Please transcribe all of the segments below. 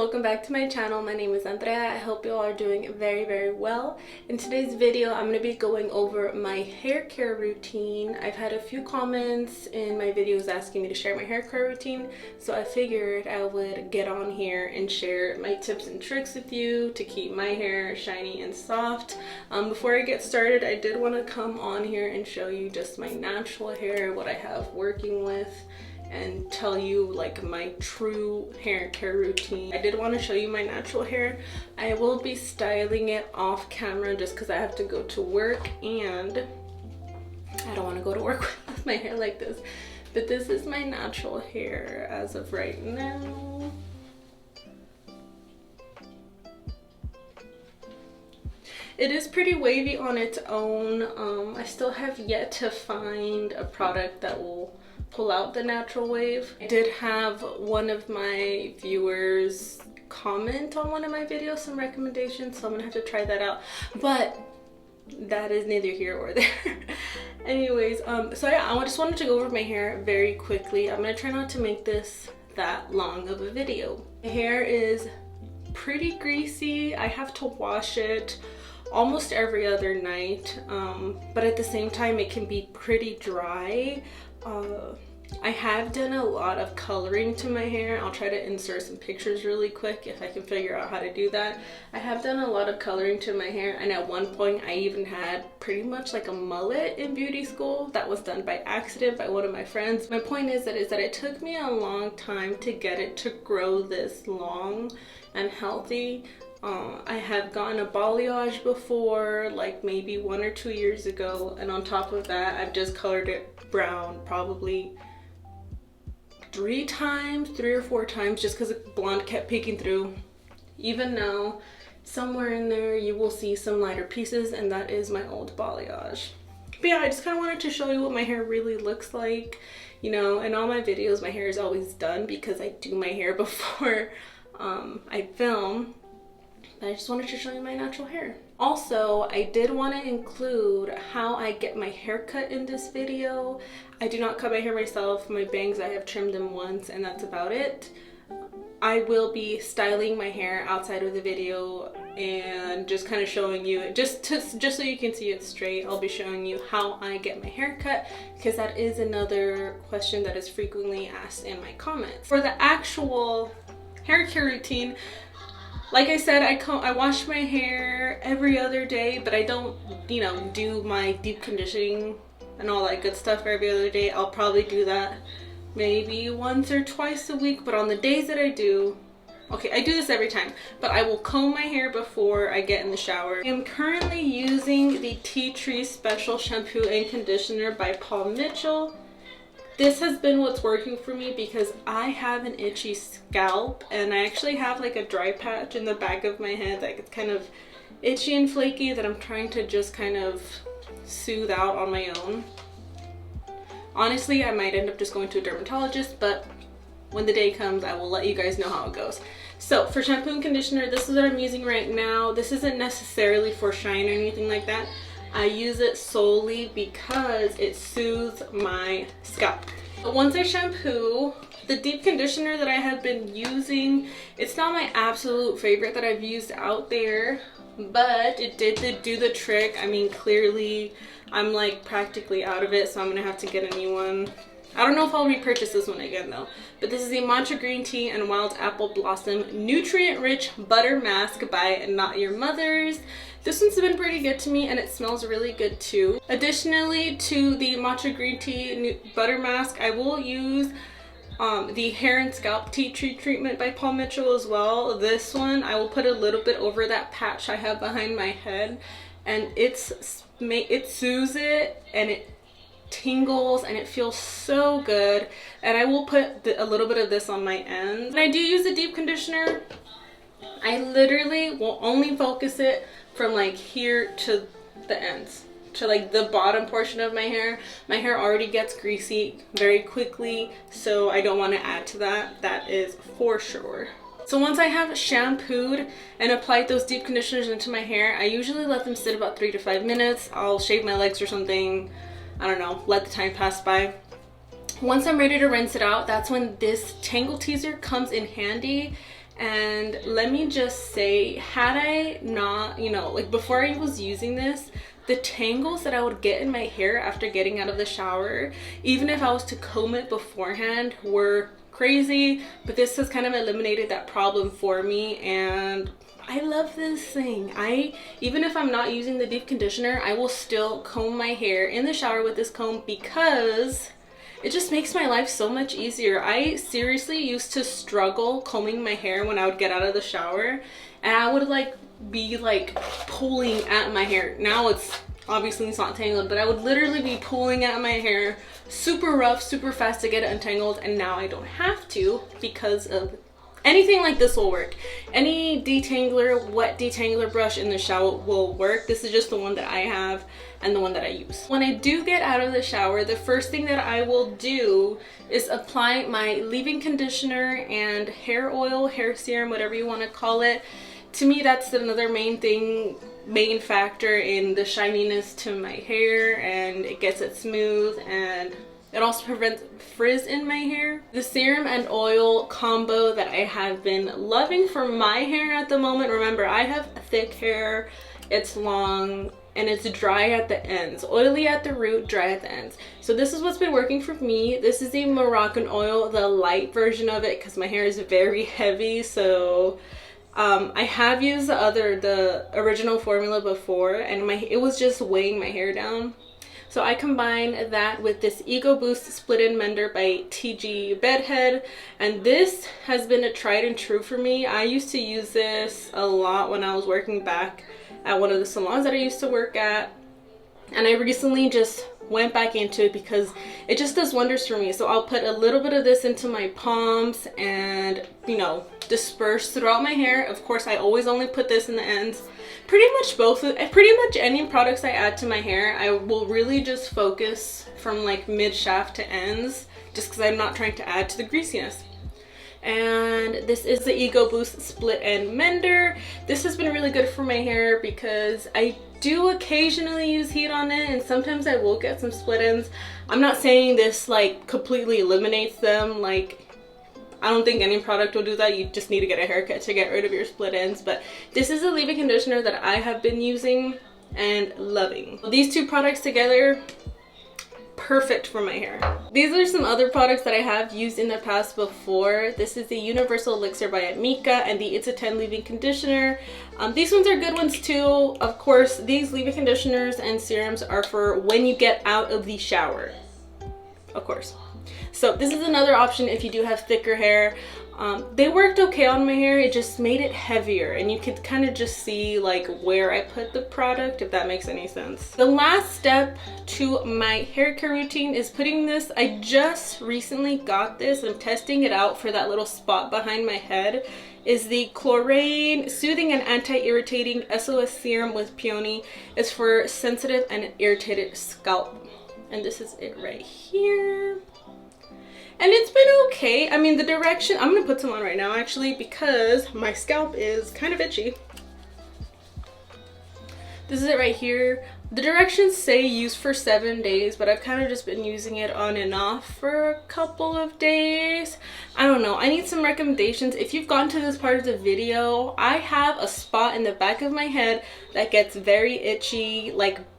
welcome back to my channel. My name is Andrea. I hope you all are doing very well. In today's video, I'm going to be going over my hair care routine. I've had a few comments in my videos asking me to share my hair care routine, so I figured I would get on here and share my tips and tricks with you to keep my hair shiny and soft. Before I get started, I did want to come on here and show you just my natural hair, what I have working with, and tell you like my true hair care routine. I did want to show you my natural hair. I will be styling it off camera just because I have to go to work and I don't want to go to work with my hair like this. But this is my natural hair as of right now. It is pretty wavy on its own. I still have yet to find a product that will pull out the natural wave. I did have one of my viewers comment on one of my videos, some recommendations, so I'm gonna have to try that out, but that is neither here or there. Anyways, so yeah, I just wanted to go over my hair very quickly. I'm gonna try not to make this that long of a video. My hair is pretty greasy. I have to wash it almost every other night, but at the same time it can be pretty dry. I have done a lot of coloring to my hair. I'll try to insert some pictures really quick if I can figure out how to do that. I have done a lot of coloring to my hair, and at one point I even had pretty much like a mullet in beauty school. That was done by accident by one of my friends. My point is that it took me a long time to get it to grow this long and healthy. I have gotten a balayage before, like maybe 1 or 2 years ago, and on top of that I've just colored it brown probably 3 or 4 times just because the blonde kept peeking through. Even now, somewhere in there you will see some lighter pieces, and that is my old balayage. But yeah, I just kind of wanted to show you what my hair really looks like. You know, in all my videos my hair is always done because I do my hair before I film. I just wanted to show you my natural hair. Also, I did want to include how I get my hair cut in this video. I do not cut my hair myself. My bangs, I have trimmed them once and that's about it. I will be styling my hair outside of the video and just kind of showing you, just so you can see it straight, I'll be showing you how I get my hair cut, because that is another question that is frequently asked in my comments. For the actual hair care routine, like I said, I wash my hair every other day, but I don't, you know, do my deep conditioning and all that good stuff every other day. I'll probably do that maybe once or twice a week, but on the days that I do, okay, I do this every time, but I will comb my hair before I get in the shower. I am currently using the Tea Tree Special Shampoo and Conditioner by Paul Mitchell. This has been what's working for me because I have an itchy scalp, and I actually have like a dry patch in the back of my head that gets kind of itchy and flaky that I'm trying to just kind of soothe out on my own. Honestly, I might end up just going to a dermatologist, but when the day comes, I will let you guys know how it goes. So for shampoo and conditioner, this is what I'm using right now. This isn't necessarily for shine or anything like that. I use it solely because it soothes my scalp. But once I shampoo, the deep conditioner that I have been using, it's not my absolute favorite that I've used out there, but it did do the trick. I mean, clearly I'm like practically out of it, so I'm gonna have to get a new one. I don't know if I'll repurchase this one again though, but this is the Matcha Green Tea and Wild Apple Blossom Nutrient Rich Butter Mask by Not Your Mother's. This one's been pretty good to me and it smells really good too. Additionally to the Matcha Green Tea Butter Mask, I will use the Hair and Scalp Tea Tree Treatment by Paul Mitchell as well. This one I will put a little bit over that patch I have behind my head, and it soothes it and it tingles and it feels so good. And I will put a little bit of this on my ends. When I do use a deep conditioner, I literally will only focus it from like here to the ends, to like the bottom portion of my hair. My hair already gets greasy very quickly, so I don't want to add to that. That is for sure. So once I have shampooed and applied those deep conditioners into my hair, I usually let them sit about 3 to 5 minutes. I'll shave my legs or something, I don't know, let the time pass by. Once I'm ready to rinse it out, that's when this Tangle Teezer comes in handy. And let me just say, had I not, you know, like before I was using this, the tangles that I would get in my hair after getting out of the shower, even if I was to comb it beforehand, were crazy. But this has kind of eliminated that problem for me, and I love this thing. Even if I'm not using the deep conditioner, I will still comb my hair in the shower with this comb because it just makes my life so much easier. I seriously used to struggle combing my hair when I would get out of the shower, and I would be pulling at my hair. Now it's obviously not tangled, but I would literally be pulling at my hair super rough, super fast to get it untangled, and now I don't have to because of anything like this will work. Any detangler, wet detangler brush in the shower will work. This is just the one that I have and the one that I use. When I do get out of the shower, the first thing that I will do is apply my leave-in conditioner and hair oil, hair serum, whatever you want to call it. To me, that's another main factor in the shininess to my hair, and it gets it smooth, and it also prevents frizz in my hair. The serum and oil combo that I have been loving for my hair at the moment. Remember, I have thick hair, it's long, and it's dry at the ends. Oily at the root, dry at the ends. So this is what's been working for me. This is the Moroccan oil, the light version of it, because my hair is very heavy. So I have used the original formula before, and it was just weighing my hair down. So I combine that with this Ego Boost Split-In Mender by Tigi Bedhead, and this has been a tried and true for me. I used to use this a lot when I was working back at one of the salons that I used to work at, and I recently just went back into it because it just does wonders for me. So I'll put a little bit of this into my palms and, you know, disperse throughout my hair. Of course, I always only put this in the ends. Pretty much any products I add to my hair, I will really just focus from mid shaft to ends, just because I'm not trying to add to the greasiness. And this is the Ego Boost Split-In Mender. This has been really good for my hair because I do occasionally use heat on it, and sometimes I will get some split ends. I'm not saying this completely eliminates them. I don't think any product will do that. You just need to get a haircut to get rid of your split ends. But this is a leave-in conditioner that I have been using and loving. These two products together, perfect for my hair. These are some other products that I have used in the past before. This is the Universal Elixir by Amika and the It's a 10 leave-in conditioner. These ones are good ones too. Of course, these leave-in conditioners and serums are for when you get out of the shower, of course. So this is another option if you do have thicker hair. They worked okay on my hair, it just made it heavier, and you could kind of just see where I put the product, if that makes any sense. The last step to my hair care routine is putting this. I just recently got this, I'm testing it out for that little spot behind my head, is the Chlorane Soothing and Anti-Irritating SOS Serum with Peony. It's for sensitive and irritated scalp, and this is it right here. And it's been okay. I mean, the direction, I'm gonna put some on right now actually because my scalp is kind of itchy. This is it right here. The directions say use for 7 days, but I've kind of just been using it on and off for a couple of days. I don't know, I need some recommendations. If you've gotten to this part of the video, I have a spot in the back of my head that gets very itchy,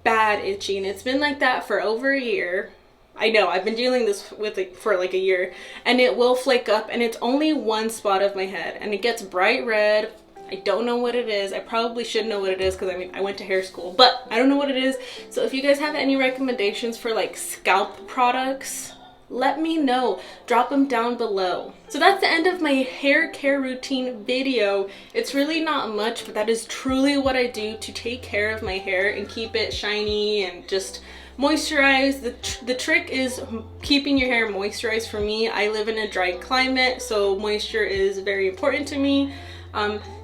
bad itchy, and it's been like that for over a year. I know, I've been dealing with it for a year, and it will flake up, and it's only one spot of my head, and it gets bright red. I don't know what it is. I probably should know what it is because I went to hair school, but I don't know what it is. So if you guys have any recommendations for scalp products, let me know. Drop them down below. So that's the end of my hair care routine video. It's really not much, but that is truly what I do to take care of my hair and keep it shiny and just moisturize. The trick is keeping your hair moisturized. For me, I live in a dry climate, so moisture is very important to me.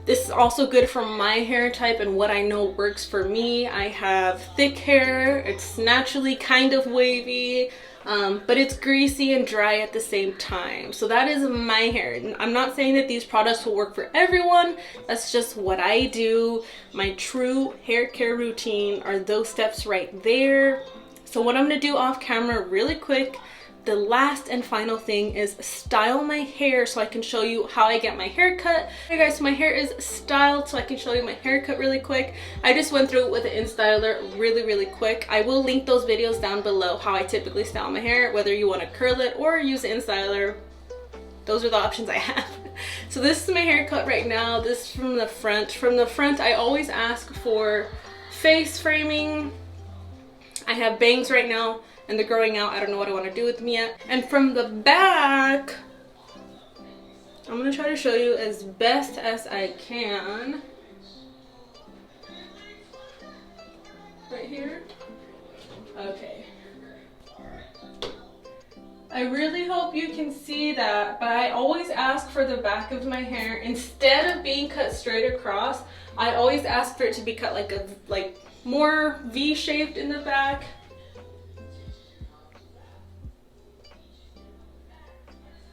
This is also good for my hair type and what I know works for me. I have thick hair, it's naturally kind of wavy, but it's greasy and dry at the same time. So that is my hair. I'm not saying that these products will work for everyone. That's just what I do. My true hair care routine are those steps right there. So what I'm gonna do off camera really quick, the last and final thing is style my hair so I can show you how I get my hair cut. Hey guys, so my hair is styled so I can show you my haircut really quick. I just went through it with an InStyler really quick. I will link those videos down below how I typically style my hair, whether you want to curl it or use InStyler. Those are the options I have. So this is my haircut right now. This is from the front. From the front, I always ask for face framing. I have bangs right now and they're growing out. I don't know what I want to do with them yet. And from the back, I'm gonna try to show you as best as I can. Right here. Okay. I really hope you can see that, but I always ask for the back of my hair, instead of being cut straight across, I always ask for it to be cut like more V-shaped in the back.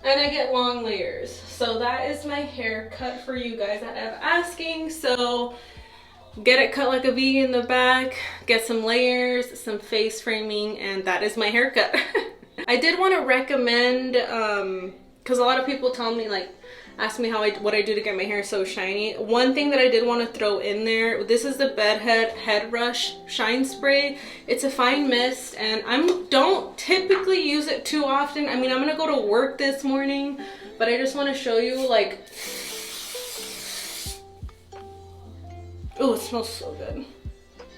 And I get long layers. So that is my haircut for you guys that have asking. So get it cut like a V in the back, get some layers, some face framing, and that is my haircut. I did want to recommend, because a lot of people tell me, like, ask me what I do to get my hair so shiny. One thing that I did want to throw in there, this is the Bedhead Headrush Shine Spray. It's a fine mist, and I don't typically use it too often. I mean, I'm going to go to work this morning, but I just want to show you, like, oh, it smells so good.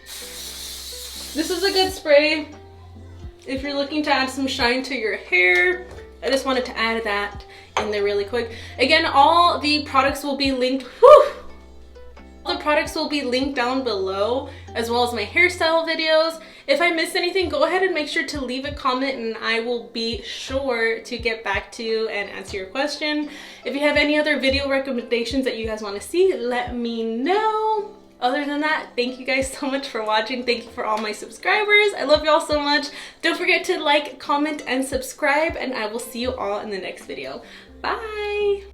This is a good spray if you're looking to add some shine to your hair. I just wanted to add that in there really quick. Again, all the products will be linked. All the products will be linked down below, as well as my hairstyle videos. If I missed anything, go ahead and make sure to leave a comment and I will be sure to get back to you and answer your question. If you have any other video recommendations that you guys want to see, let me know. Other than that, thank you guys so much for watching. Thank you for all my subscribers. I love y'all so much. Don't forget to like, comment, and subscribe, and I will see you all in the next video. Bye!